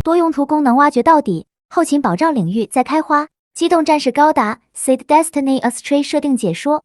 多用途功能挖掘到底，后勤保障领域在开花。机动战士高达 Seed Destiny Astray 设定解说。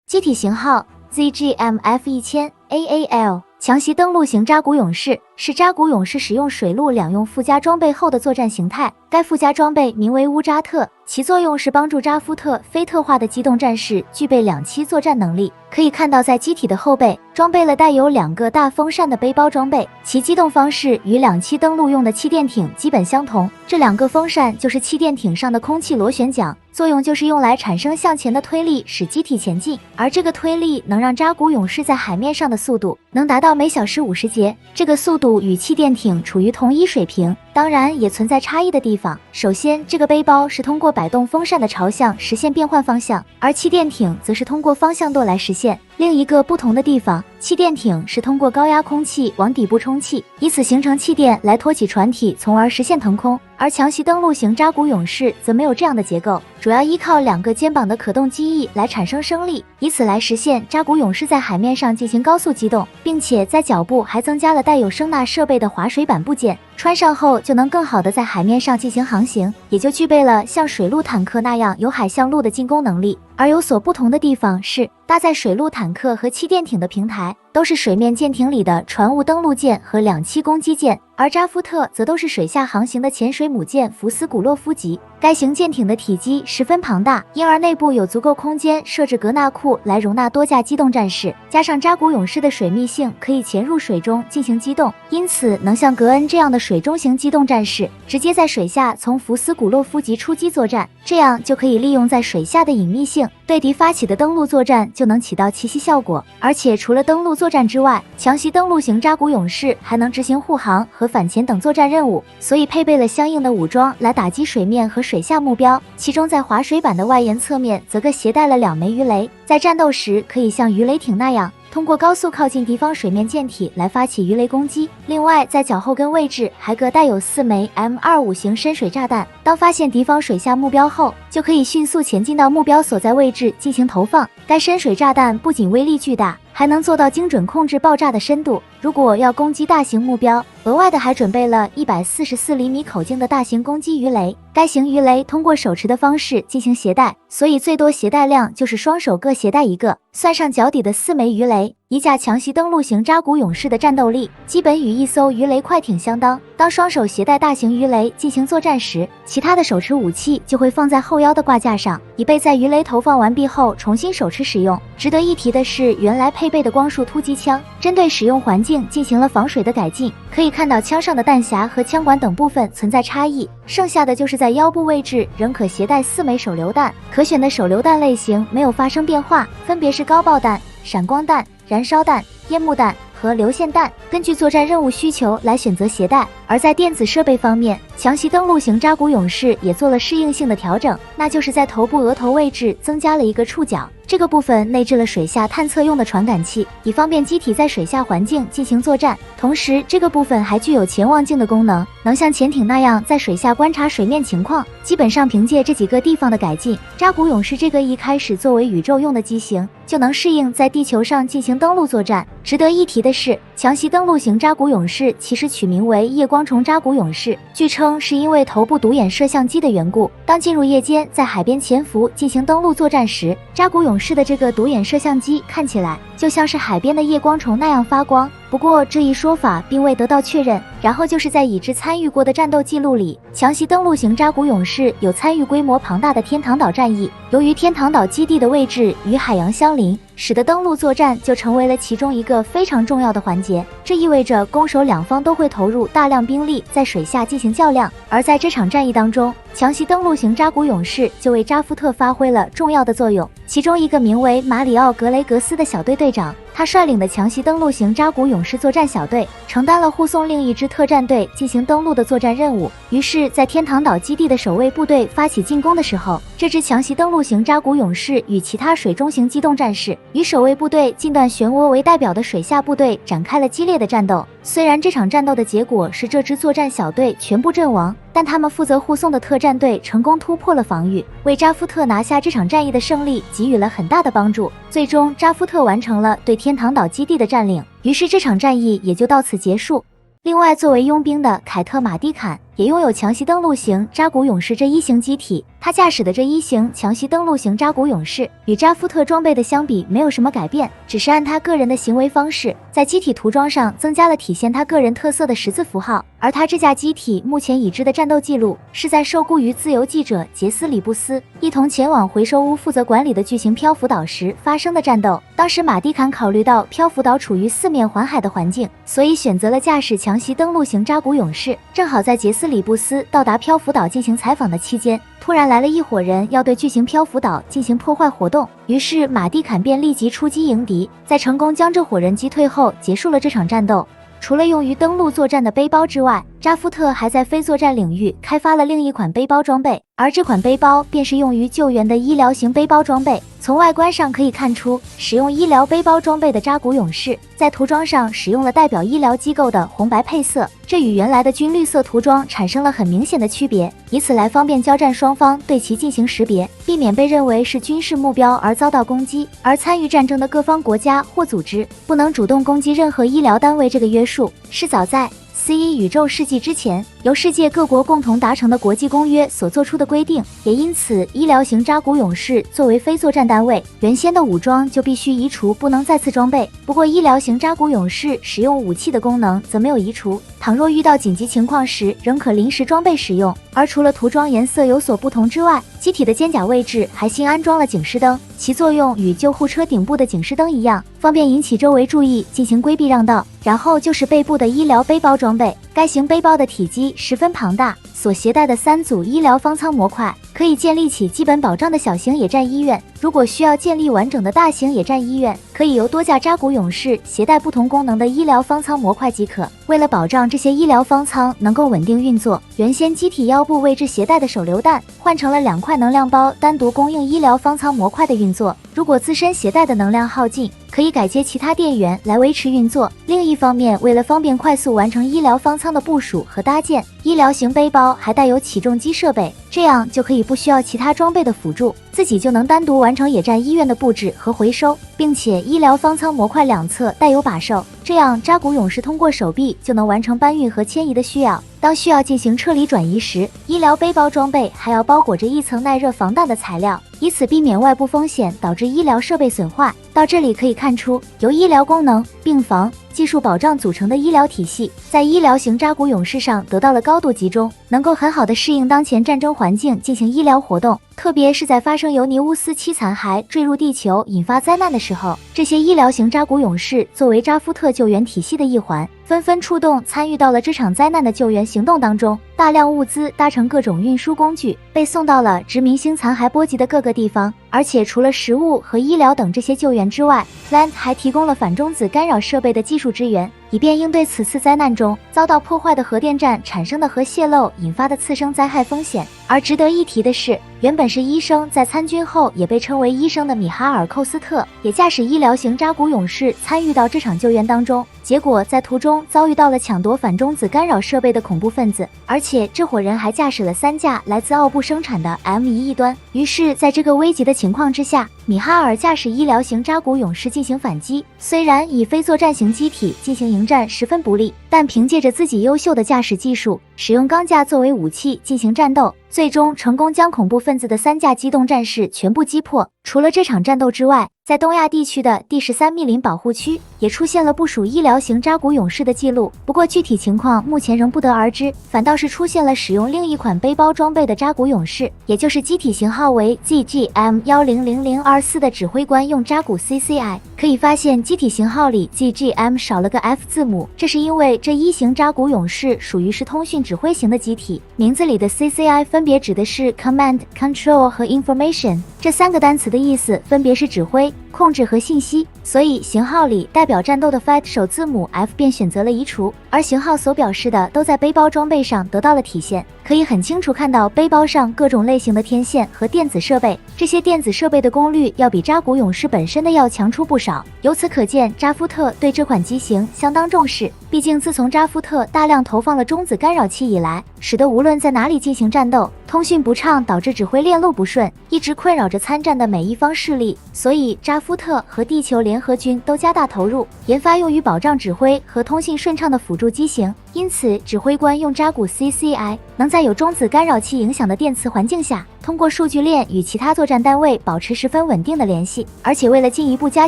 机体型号 ZGMF1000 AAL， 强袭登陆型扎古勇士是扎古勇士使用水陆两用附加装备后的作战形态。该附加装备名为乌扎特，其作用是帮助扎夫特非特化的机动战士具备2栖作战能力。可以看到，在机体的后背装备了带有2个大风扇的背包装备，其机动方式与2栖登陆用的气垫艇基本相同。这2个风扇就是气垫艇上的空气螺旋桨，作用就是用来产生向前的推力，使机体前进。而这个推力能让扎古勇士在海面上的速度能达到每小时50节，这个速度与气垫艇处于同一水平。当然也存在差异的地方。首先，这个背包是通过摆动风扇的朝向实现变换方向，而气垫艇则是通过方向舵来实现。另一个不同的地方，气垫艇是通过高压空气往底部充气，以此形成气垫来托起船体，从而实现腾空。而强袭登陆型扎古勇士则没有这样的结构，主要依靠2个肩膀的可动机翼来产生升力，以此来实现扎古勇士在海面上进行高速机动，并且在脚部还增加了带有声纳设备的滑水板部件，穿上后就能更好的在海面上进行航行，也就具备了像水陆坦克那样有海向陆的进攻能力。而有所不同的地方是，搭载水陆坦克和气垫艇的平台都是水面舰艇里的船坞登陆舰和2栖攻击舰，而扎夫特则都是水下航行的潜水母舰福斯古洛夫级。该型舰艇的体积十分庞大，因而内部有足够空间设置格纳库来容纳多架机动战士，加上扎古勇士的水密性可以潜入水中进行机动，因此能像格恩这样的水中型机动战士直接在水下从福斯古洛夫级出击作战，这样就可以利用在水下的隐秘性，对敌发起的登陆作战就能起到奇袭效果。而且除了登陆作战之外，强袭登陆型扎古勇士还能执行护航和反潜等作战任务，所以配备了相应的武装来打击水面和水下目标。其中在滑水板的外沿侧面则各携带了2枚鱼雷，在战斗时可以像鱼雷艇那样通过高速靠近敌方水面舰体来发起鱼雷攻击。另外，在脚后跟位置还各带有4枚 M25 型深水炸弹，当发现敌方水下目标后，就可以迅速前进到目标所在位置进行投放。该深水炸弹不仅威力巨大，还能做到精准控制爆炸的深度。如果要攻击大型目标，额外的还准备了144厘米口径的大型攻击鱼雷。该型鱼雷通过手持的方式进行携带，所以最多携带量就是双手各携带1个。算上脚底的4枚鱼雷，一架强袭登陆型扎古勇士的战斗力基本与一艘鱼雷快艇相当。当双手携带大型鱼雷进行作战时，其他的手持武器就会放在后腰的挂架上，以备在鱼雷投放完毕后重新手持使用。值得一提的是，原来配备的光束突击枪针对使用环境进行了防水的改进，可以看到枪上的弹匣和枪管等部分存在差异，剩下的就是在腰部位置仍可携带4枚手榴弹，可选的手榴弹类型没有发生变化，分别是高爆弹、闪光弹、燃烧弹、烟幕弹和流线弹，根据作战任务需求来选择携带。而在电子设备方面，强袭登陆型扎古勇士也做了适应性的调整，那就是在头部额头位置增加了1个触角，这个部分内置了水下探测用的传感器，以方便机体在水下环境进行作战。同时，这个部分还具有潜望镜的功能，能像潜艇那样在水下观察水面情况。基本上凭借这几个地方的改进，扎古勇士这个一开始作为宇宙用的机型就能适应在地球上进行登陆作战。值得一提的是，强袭登陆型扎古勇士其实取名为夜光虫扎古勇士，据称是因为头部独眼摄像机的缘故。当进入夜间在海边潜伏进行登陆作战时，扎古勇士的这个独眼摄像机看起来就像是海边的夜光虫那样发光。不过这一说法并未得到确认。然后就是在已知参与过的战斗记录里，强袭登陆型扎古勇士有参与规模庞大的天堂岛战役。由于天堂岛基地的位置与海洋相邻，使得登陆作战就成为了其中一个非常重要的环节。这意味着攻守两方都会投入大量兵力在水下进行较量。而在这场战役当中，强袭登陆型扎古勇士就为扎夫特发挥了重要的作用。其中一个名为马里奥·格雷格斯的小队队长，他率领的强袭登陆型扎古勇士作战小队承担了护送另一支特战队进行登陆的作战任务。于是在天堂岛基地的守卫部队发起进攻的时候，这支强袭登陆型扎古勇士与其他水中型机动战士与守卫部队近段漩涡为代表的水下部队展开了激烈的战斗。虽然这场战斗的结果是这支作战小队全部阵亡，但他们负责护送的特战队成功突破了防御，为扎夫特拿下这场战役的胜利给予了很大的帮助。最终扎夫特完成了对天堂岛基地的占领，于是这场战役也就到此结束。另外，作为佣兵的凯特·马蒂坎也拥有强袭登陆型扎古勇士这一型机体。他驾驶的这一型强袭登陆型扎古勇士与扎夫特装备的相比没有什么改变，只是按他个人的行为方式，在机体涂装上增加了体现他个人特色的十字符号。而他这架机体目前已知的战斗记录是在受雇于自由记者杰斯·里布斯一同前往回收屋负责管理的巨型漂浮岛时发生的战斗。当时马蒂坎考虑到漂浮岛处于四面环海的环境，所以选择了驾驶强袭登陆型扎古勇士。正好在杰斯·里布斯到达漂浮岛进行采访的期间，突然来了一伙人要对巨型漂浮岛进行破坏活动，于是马蒂坎便立即出击迎敌，在成功将这伙人击退后，结束了这场战斗。除了用于登陆作战的背包之外，扎夫特还在非作战领域开发了另一款背包装备，而这款背包便是用于救援的医疗型背包装备。从外观上可以看出，使用医疗背包装备的扎古勇士在涂装上使用了代表医疗机构的红白配色，这与原来的军绿色涂装产生了很明显的区别，以此来方便交战双方对其进行识别，避免被认为是军事目标而遭到攻击。而参与战争的各方国家或组织不能主动攻击任何医疗单位，这个约束是早在C1宇宙世纪之前由世界各国共同达成的国际公约所做出的规定，也因此医疗型扎古勇士作为非作战单位，原先的武装就必须移除，不能再次装备。不过医疗型扎古勇士使用武器的功能则没有移除，倘若遇到紧急情况时仍可临时装备使用。而除了涂装颜色有所不同之外，机体的肩甲位置还新安装了警示灯，其作用与救护车顶部的警示灯一样，方便引起周围注意进行规避让道。然后就是背部的医疗背包装备，该型背包的体积十分庞大，所携带的3组医疗方舱模块可以建立起基本保障的小型野战医院。如果需要建立完整的大型野战医院，可以由多架扎古勇士携带不同功能的医疗方舱模块即可。为了保障这些医疗方舱能够稳定运作，原先机体腰部位置携带的手榴弹换成了2块能量包，单独供应医疗方舱模块的运作。如果自身携带的能量耗尽，可以改接其他电源来维持运作。另一方面，为了方便快速完成医疗方舱的部署和搭建，医疗型背包还带有起重机设备，这样就可以不需要其他装备的辅助，自己就能单独完成野战医院的布置和回收，并且医疗方舱模块两侧带有把手，这样扎古勇士通过手臂就能完成搬运和迁移的需要。当需要进行撤离转移时，医疗背包装备还要包裹着一层耐热防弹的材料，以此避免外部风险导致医疗设备损坏。到这里可以看出，由医疗功能、病房、技术保障组成的医疗体系，在医疗型扎古勇士上得到了高度集中，能够很好的适应当前战争环境进行医疗活动。特别是在发生尤尼乌斯7残骸坠入地球引发灾难的时候，这些医疗型扎古勇士作为扎夫特救援体系的一环，纷纷出动参与到了这场灾难的救援行动当中。大量物资搭乘各种运输工具，被送到了殖民星残骸波及的各个地方。而且除了食物和医疗等这些救援之外， Land 还提供了反中子干扰设备的技术支援，以便应对此次灾难中遭到破坏的核电站产生的核泄漏引发的次生灾害风险。而值得一提的是，原本是医生，在参军后也被称为医生的米哈尔·寇斯特，也驾驶医疗型扎古勇士参与到这场救援当中，结果在途中遭遇到了抢夺反中子干扰设备的恐怖分子，而且这伙人还驾驶了3架来自奥布生产的 M1异端。于是在这个危急的情况之下，米哈尔驾驶医疗型扎古勇士进行反击，虽然以非作战型机体进行迎战十分不利，但凭借着自己优秀的驾驶技术，使用钢架作为武器进行战斗，最终成功将恐怖分子的3架机动战士全部击破。除了这场战斗之外，在东亚地区的第13密林保护区也出现了部署医疗型扎古勇士的记录，不过具体情况目前仍不得而知，反倒是出现了使用另一款背包装备的扎古勇士，也就是机体型号为 ZGM-100024 的指挥官用扎古 CCI。 可以发现机体型号里 ZGM 少了个 F 字母，这是因为这一型扎古勇士属于是通讯指挥型的机体，名字里的 CCI 分别指的是 Command、Control 和 Information， 这3个单词的意思分别是指挥、控制和信息，所以型号里代表战斗的 Fight 首字母 F 便选择了移除，而型号所表示的都在背包装备上得到了体现。可以很清楚看到背包上各种类型的天线和电子设备，这些电子设备的功率要比扎古勇士本身的要强出不少。由此可见，扎夫特对这款机型相当重视，毕竟自从扎夫特大量投放了中子干扰器以来，使得无论在哪里进行战斗，通讯不畅导致指挥链路不顺，一直困扰着参战的每一方势力，所以扎夫夫特和地球联合军都加大投入，研发用于保障指挥和通信顺畅的辅助机型。因此，指挥官用扎古 CCI 能在有中子干扰器影响的电磁环境下，通过数据链与其他作战单位保持十分稳定的联系。而且为了进一步加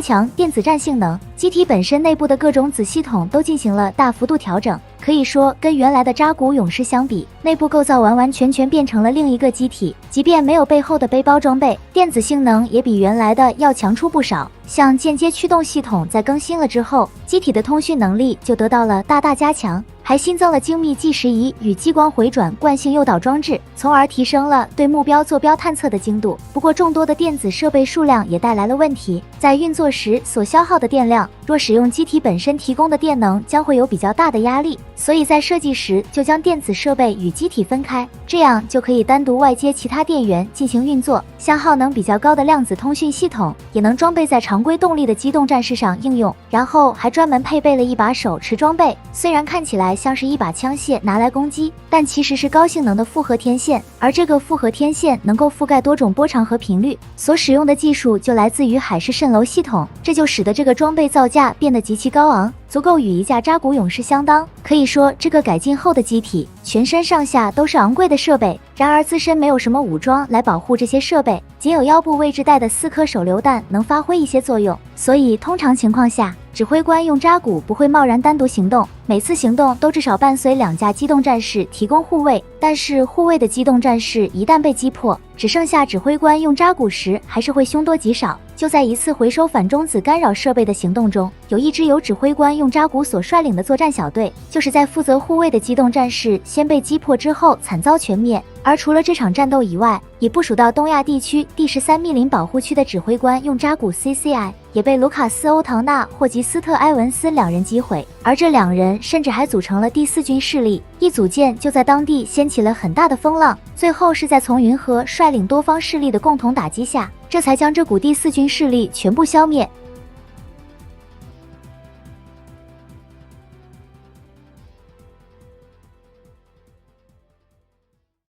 强电子战性能，机体本身内部的各种子系统都进行了大幅度调整。可以说，跟原来的扎古勇士相比，内部构造完完全全变成了另一个机体。即便没有背后的背包装备，电子性能也比原来的要强出不少。像间接驱动系统在更新了之后，机体的通讯能力就得到了大大加强，还新增了精密计时仪与激光回转惯性诱导装置，从而提升了对目标坐标探测的精度。不过，众多的电子设备数量也带来了问题，在运作时所消耗的电量，若使用机体本身提供的电能，将会有比较大的压力。所以在设计时就将电子设备与机体分开，这样就可以单独外接其他电源进行运作。像耗能比较高的量子通讯系统，也能装备在常规动力的机动战士上应用，然后还专门配备了一把手持装备。虽然看起来像是一把枪械拿来攻击，但其实是高性能的复合天线，而这个复合天线能够覆盖多种波长和频率，所使用的技术就来自于海市蜃楼系统，这就使得这个装备造价变得极其高昂，足够与一架扎古勇士相当。可以说，这个改进后的机体全身上下都是昂贵的设备，然而自身没有什么武装来保护这些设备，仅有腰部位置带的4颗手榴弹能发挥一些作用。所以通常情况下，指挥官用扎古不会贸然单独行动，每次行动都至少伴随2架机动战士提供护卫。但是护卫的机动战士一旦被击破，只剩下指挥官用扎古时，还是会凶多吉少。就在一次回收反中子干扰设备的行动中，有一支由指挥官用扎古所率领的作战小队，就是在负责护卫的机动战士先被击破之后惨遭全灭。而除了这场战斗以外，已部署到东亚地区第13密林保护区的指挥官用扎古 CCI 也被卢卡斯·欧唐纳·霍吉斯特·埃文斯2人击毁，而这2人甚至还组成了第4军势力，一组建就在当地掀起了很大的风浪。最后是在从云和率领多方势力的共同打击下，这才将这股第4军势力全部消灭。